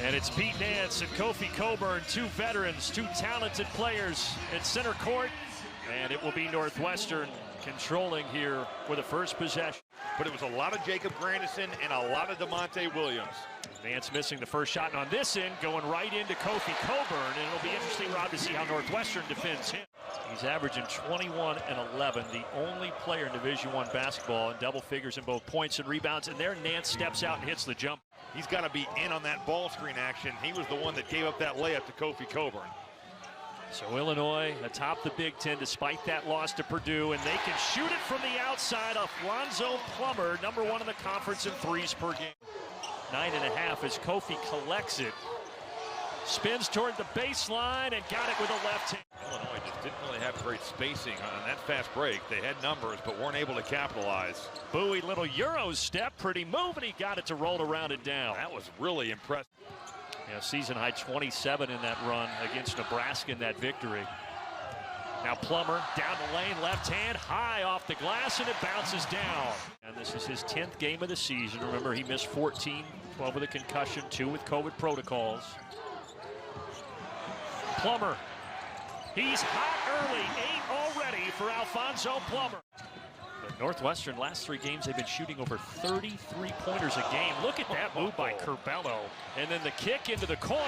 And it's Pete Nance and Kofi Cockburn, two veterans, two talented players at center court. And it will be Northwestern controlling here with the first possession. But it was a lot of Jacob Grandison and a lot of DeMonte Williams. Nance missing the first shot, and on this end, going right into Kofi Cockburn. And it'll be interesting, Rob, to see how Northwestern defends him. He's averaging 21 and 11, the only player in Division I basketball in double figures in both points and rebounds. And there, Nance steps out and hits the jump. He's got to be in on that ball screen action. He was the one that gave up that layup to Kofi Cockburn. So Illinois atop the Big Ten despite that loss to Purdue, and they can shoot it from the outside. Alfonso Plummer, #1 in the conference in threes per game. 9.5 as Kofi collects it. Spins toward the baseline and got it with a left hand. Illinois just didn't really have great spacing on that fast break. They had numbers but weren't able to capitalize. Bowie, little Euro step, pretty move, and he got it to roll around and down. That was really impressive. Yeah, season high 27 in that run against Nebraska in that victory. Now Plummer down the lane, left hand, high off the glass, and it bounces down. And this is his 10th game of the season. Remember, he missed 14, 12 with a concussion, 2 with COVID protocols. Plummer, he's hot early, 8 already for Alfonso Plummer. But Northwestern, last 3 games, they've been shooting over 33 pointers a game. Look at that move by Curbelo. And then the kick into the corner.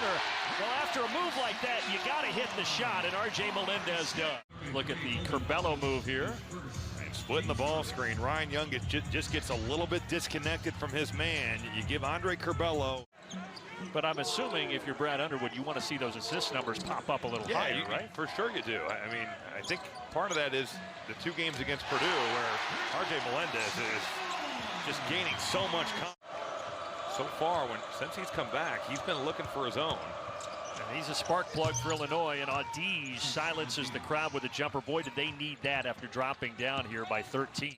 Well, after a move like that, you got to hit the shot, and R.J. Melendez does. Look at the Curbelo move here. And splitting the ball screen. Ryan Young just gets a little bit disconnected from his man. You give Andre Curbelo. But I'm assuming if you're Brad Underwood, you want to see those assist numbers pop up a little higher, right? For sure you do. I mean, I think part of that is the 2 games against Purdue where R.J. Melendez is just gaining so much confidence. So far, since he's come back, he's been looking for his own. And he's a spark plug for Illinois, and Audige silences the crowd with a jumper. Boy, did they need that after dropping down here by 13.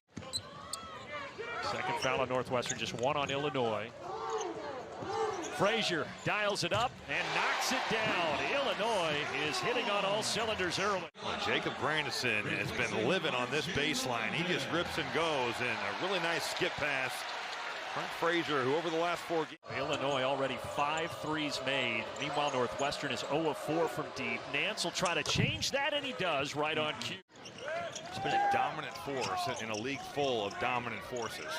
Second foul on Northwestern, just 1 on Illinois. Frazier dials it up and knocks it down. Illinois is hitting on all cylinders early. Jacob Grandison has been living on this baseline. He just rips and goes, and a really nice skip pass. Frank Frazier, who over the last 4 games. Illinois already 5 threes made. Meanwhile, Northwestern is 0 of 4 from deep. Nance will try to change that, and he does right on cue. He's been a dominant force in a league full of dominant forces.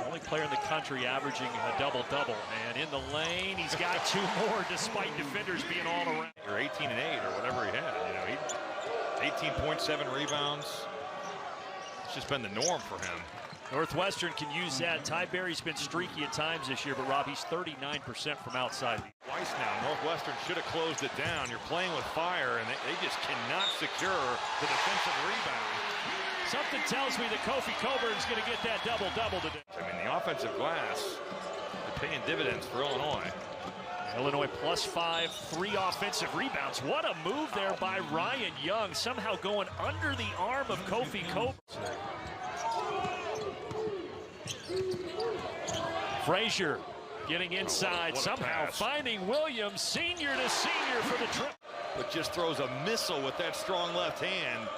Only player in the country averaging a double-double. And in the lane, he's got 2 more despite defenders being all around. Or 18 and 8 or whatever he had. You know, 18.7 rebounds. It's just been the norm for him. Northwestern can use that. Ty Berry's been streaky at times this year, but Rob, he's 39% from outside. Twice now, Northwestern should have closed it down. You're playing with fire, and they just cannot secure the defensive rebound. Something tells me that Kofi Cockburn's going to get that double-double today. I mean, the offensive glass, they're paying dividends for Illinois. Illinois +5, 3 offensive rebounds. What a move there by Ryan Young, somehow going under the arm of Kofi Cockburn. Frazier getting inside, somehow finding Williams, senior to senior for the trip. But just throws a missile with that strong left hand.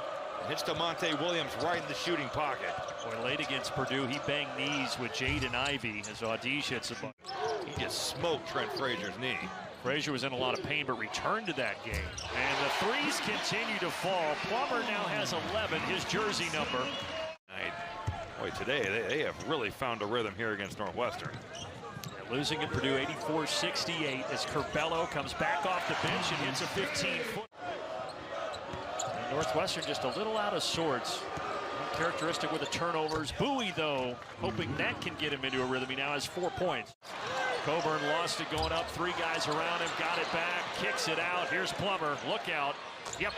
Hits DeMonte Williams right in the shooting pocket. Boy, late against Purdue, he banged knees with Jaden Ivey as Audige hits a bucket. He just smoked Trent Frazier's knee. Frazier was in a lot of pain, but returned to that game. And the threes continue to fall. Plummer now has 11, his jersey number. Boy, today they have really found a rhythm here against Northwestern. They're losing at Purdue 84-68 as Curbelo comes back off the bench and hits a 15-foot. Northwestern just a little out of sorts. Characteristic with the turnovers. Bowie, though, hoping that can get him into a rhythm. He now has 4 points. Cockburn lost it going up. 3 guys around him. Got it back. Kicks it out. Here's Plummer. Look out. Yep.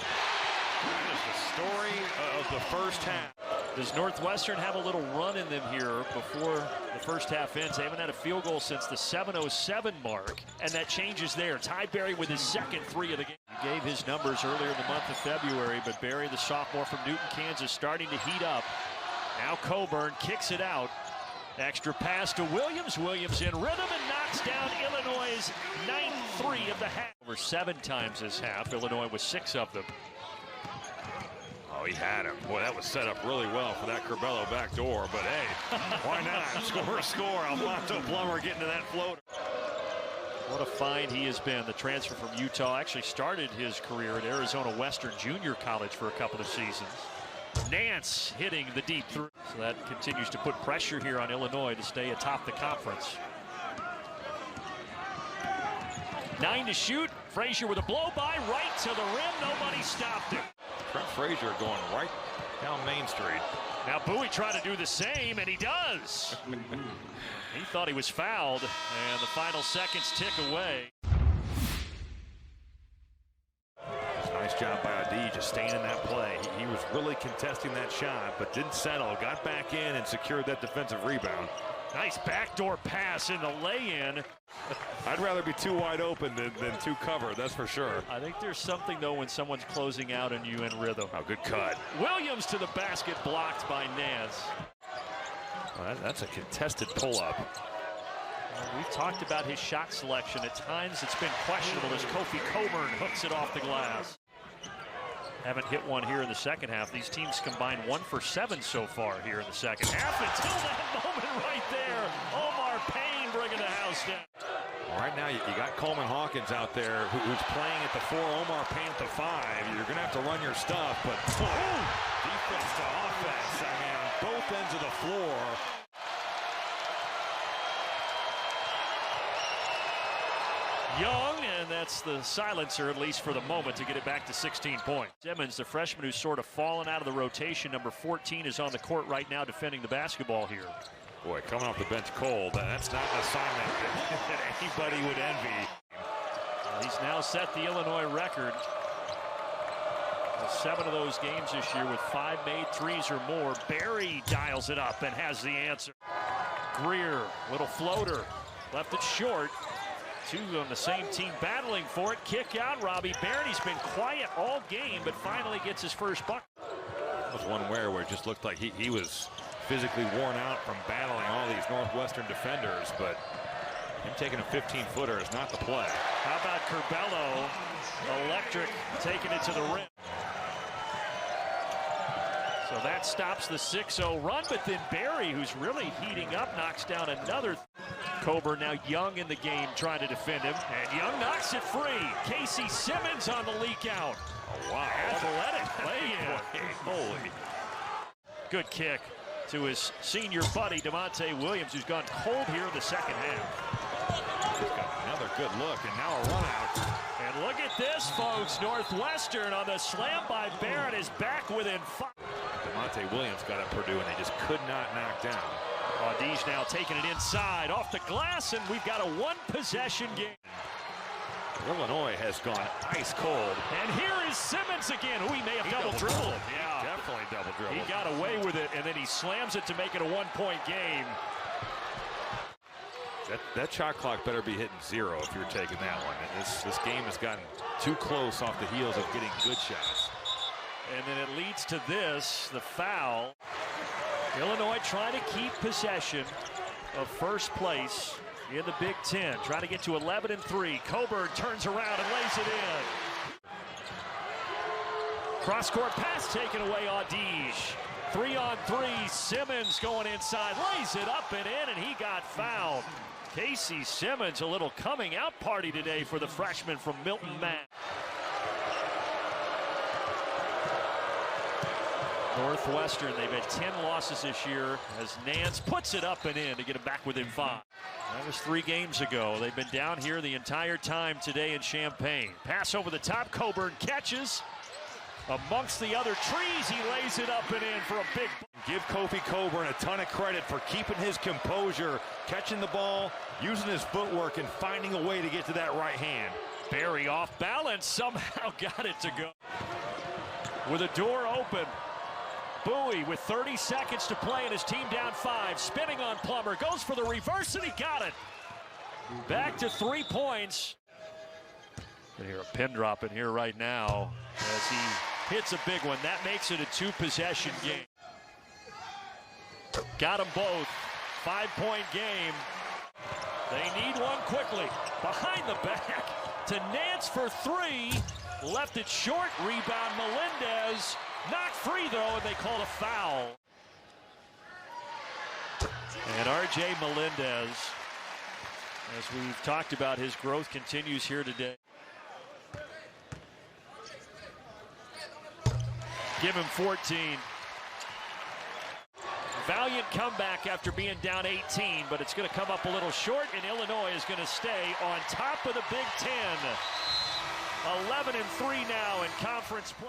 That is the story of the first half. Does Northwestern have a little run in them here before the first half ends? They haven't had a field goal since the 7:07 mark, and that changes there. Ty Berry with his second 3 of the game. He gave his numbers earlier in the month of February, but Berry, the sophomore from Newton, Kansas, starting to heat up. Now Cockburn kicks it out. Extra pass to Williams. Williams in rhythm and knocks down Illinois' 9th 3 of the half. Over 7 times this half. Illinois with 6 of them. Oh, he had him. Boy, that was set up really well for that Curbelo backdoor. But hey, why not? Score. Alfonso Plummer getting to that floater. What a find he has been. The transfer from Utah actually started his career at Arizona Western Junior College for a couple of seasons. Nance hitting the deep three. So that continues to put pressure here on Illinois to stay atop the conference. 9 to shoot. Frazier with a blow by right to the rim. Nobody stopped him. Trent Frazier going right down Main Street. Now Bowie trying to do the same, and he does. He thought he was fouled, and the final seconds tick away. Nice job by Adi just staying in that play. He was really contesting that shot, but didn't settle. Got back in and secured that defensive rebound. Nice backdoor pass in the lay-in. I'd rather be too wide open than too covered, that's for sure. I think there's something, though, when someone's closing out on you in rhythm. Oh, good cut. Williams to the basket, blocked by Nance. Well, that's a contested pull-up. Well, we've talked about his shot selection. At times, it's been questionable as Kofi Cockburn hooks it off the glass. Haven't hit one here in the second half. These teams combined 1 for 7 so far here in the second half. Until that moment right there, Omar Payne bringing the house down. Right now, you got Coleman Hawkins out there who's playing at the 4, Omar Payne at the 5. You're going to have to run your stuff, but defense to offense. I mean, on both ends of the floor. Young, and that's the silencer, at least for the moment, to get it back to 16 points. Simmons, the freshman who's sort of fallen out of the rotation, number 14, is on the court right now defending the basketball here. Boy, coming off the bench cold, that's not an assignment that anybody would envy. He's now set the Illinois record. 7 of those games this year with 5 made threes or more. Barry dials it up and has the answer. Greer, little floater, left it short. 2 on the same team battling for it. Kick out, Robbie Barroney's been quiet all game, but finally gets his first bucket. That was one where it just looked like he was physically worn out from battling all these Northwestern defenders, but him taking a 15-footer is not the play. How about Curbelo? Electric taking it to the rim. So that stops the 6-0 run, but then Barry, who's really heating up, knocks down another. Cockburn now Young in the game trying to defend him, and Young knocks it free. Casey Simmons on the leak out. Oh, wow. Athletic play-in. Holy. Good kick to his senior buddy, DeMonte Williams, who's gone cold here in the second half. He's got another good look, and now a run out. And look at this, folks. Northwestern on the slam by Barrett is back within 5. DeMonte Williams got at Purdue, and they just could not knock down. Audige now taking it inside off the glass, and we've got a 1-possession game. Illinois has gone ice cold. And here is Simmons again, who he may have double dribbled. Yeah, definitely double dribbled. He got away with it, and then he slams it to make it a 1-point game. That shot clock better be hitting 0 if you're taking that one. And this game has gotten too close off the heels of getting good shots. And then it leads to this, the foul. Illinois trying to keep possession of first place in the Big Ten. Trying to get to 11-3. Cockburn turns around and lays it in. Cross-court pass taken away, Audige. 3-on-3, Simmons going inside, lays it up and in, and he got fouled. Casey Simmons, a little coming out party today for the freshman from Milton, Mass. Northwestern, they've had 10 losses this year as Nance puts it up and in to get it back within 5. That was 3 games ago. They've been down here the entire time today in Champaign. Pass over the top, Cockburn catches. Amongst the other trees, he lays it up and in for a big. Give Kofi Cockburn a ton of credit for keeping his composure, catching the ball, using his footwork, and finding a way to get to that right hand. Barry off balance, somehow got it to go. With a door open. Bowie with 30 seconds to play and his team down 5. Spinning on Plummer, goes for the reverse and he got it. Back to 3 points. You hear a pin drop in here right now as he hits a big one. That makes it a 2-possession game. Got them both. 5-point game. They need one quickly. Behind the back to Nance for 3. Left it short. Rebound Melendez. Knocked free, though, and they called a foul. And R.J. Melendez As we've talked about, his growth continues here today. Give him 14. Valiant comeback after being down 18, but it's going to come up a little short, and Illinois is going to stay on top of the Big Ten. 11-3 now in conference play.